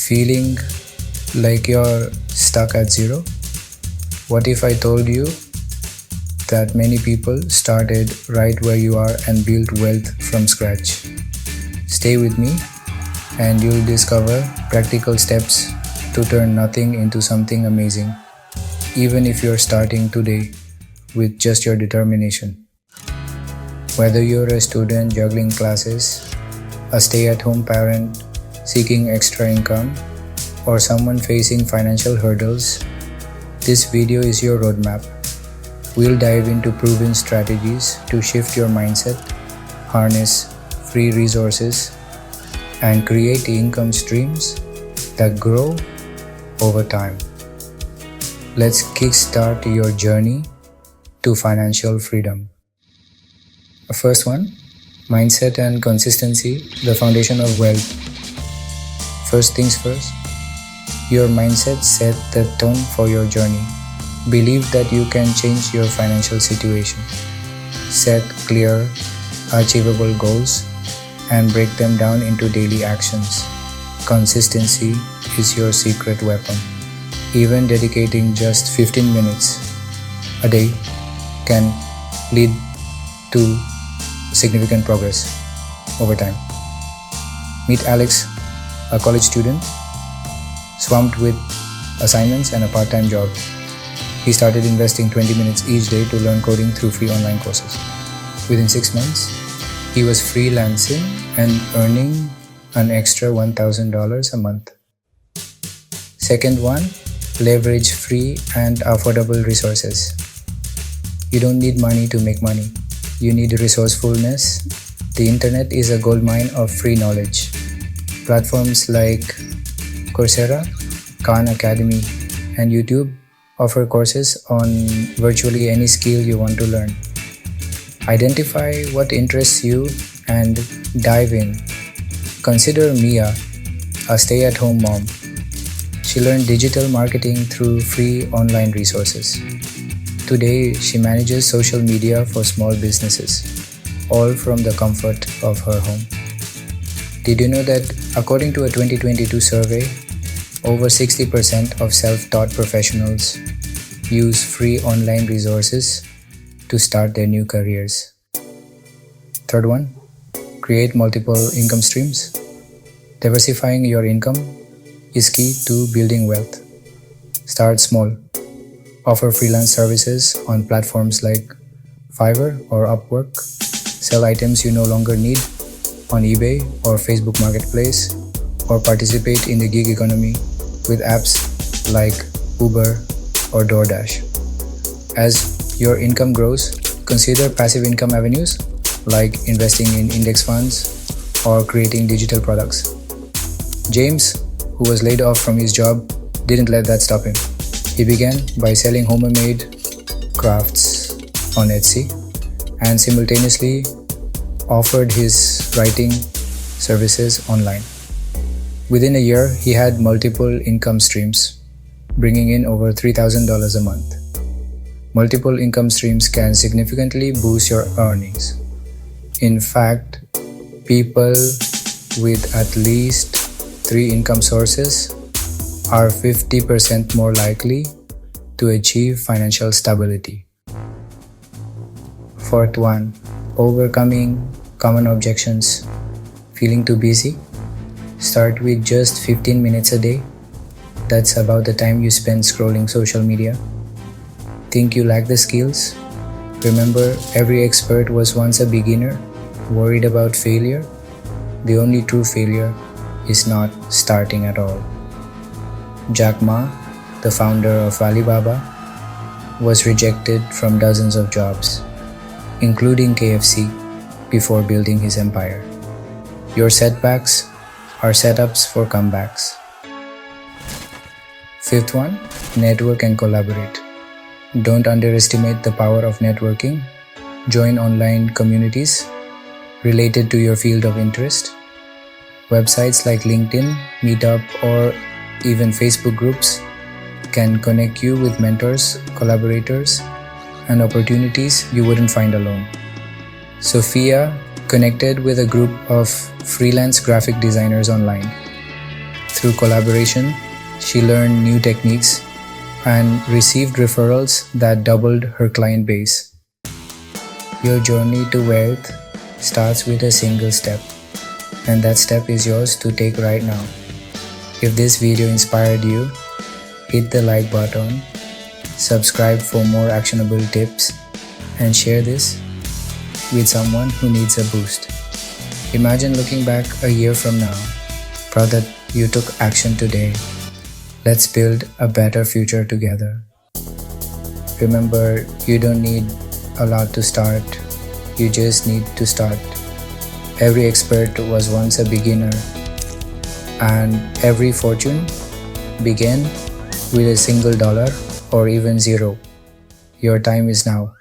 Feeling like you're stuck at zero? What if I told you that many people started right where you are and built wealth from scratch? Stay with me and you'll discover practical steps to turn nothing into something amazing, even if you're starting today with just your determination. Whether you're a student juggling classes, a stay-at-home parent seeking extra income, or someone facing financial hurdles, this video is your roadmap. We'll dive into proven strategies to shift your mindset, harness free resources, and create income streams that grow over time. Let's kickstart your journey to financial freedom. The first one, mindset and consistency, the foundation of wealth. First things first, your mindset set the tone for your journey. Believe that you can change your financial situation. Set clear, achievable goals and break them down into daily actions. Consistency is your secret weapon. Even dedicating just 15 minutes a day can lead to significant progress over time. Meet Alex, a college student, swamped with assignments and a part-time job. He started investing 20 minutes each day to learn coding through free online courses. Within 6 months, he was freelancing and earning an extra $1,000 a month. Second one, leverage free and affordable resources. You don't need money to make money. You need resourcefulness. The internet is a goldmine of free knowledge. Platforms like Coursera, Khan Academy, and YouTube offer courses on virtually any skill you want to learn. Identify what interests you and dive in. Consider Mia, a stay-at-home mom. She learned digital marketing through free online resources. Today, she manages social media for small businesses, all from the comfort of her home. Did you know that according to a 2022 survey, over 60% of self-taught professionals use free online resources to start their new careers? Third one, create multiple income streams. Diversifying your income is key to building wealth. Start small. Offer freelance services on platforms like Fiverr or Upwork. Sell items you no longer need on eBay or Facebook Marketplace, or participate in the gig economy with apps like Uber or DoorDash. As your income grows, consider passive income avenues like investing in index funds or creating digital products. James, who was laid off from his job, didn't let that stop him. He began by selling homemade crafts on Etsy and simultaneously offered his writing services online. Within a year, he had multiple income streams, bringing in over $3,000 a month. Multiple income streams can significantly boost your earnings. In fact, people with at least 3 income sources are 50% more likely to achieve financial stability. Fourth one, overcoming common objections. Feeling too busy? Start with just 15 minutes a day. That's about the time you spend scrolling social media. Think you lack the skills? Remember, every expert was once a beginner, worried about failure. The only true failure is not starting at all. Jack Ma, the founder of Alibaba, was rejected from dozens of jobs, including KFC, before building his empire. Your setbacks are setups for comebacks. Fifth one, network and collaborate. Don't underestimate the power of networking. Join online communities related to your field of interest. Websites like LinkedIn, Meetup, or even Facebook groups can connect you with mentors, collaborators, and opportunities you wouldn't find alone. Sophia connected with a group of freelance graphic designers online. Through collaboration, she learned new techniques and received referrals that doubled her client base. Your journey to wealth starts with a single step, and that step is yours to take right now. If this video inspired you, hit the like button, subscribe for more actionable tips, and share this with someone who needs a boost. Imagine looking back a year from now, proud that you took action today. Let's build a better future together. Remember, you don't need a lot to start, you just need to start. Every expert was once a beginner, and every fortune began with a single dollar or even zero. Your time is now.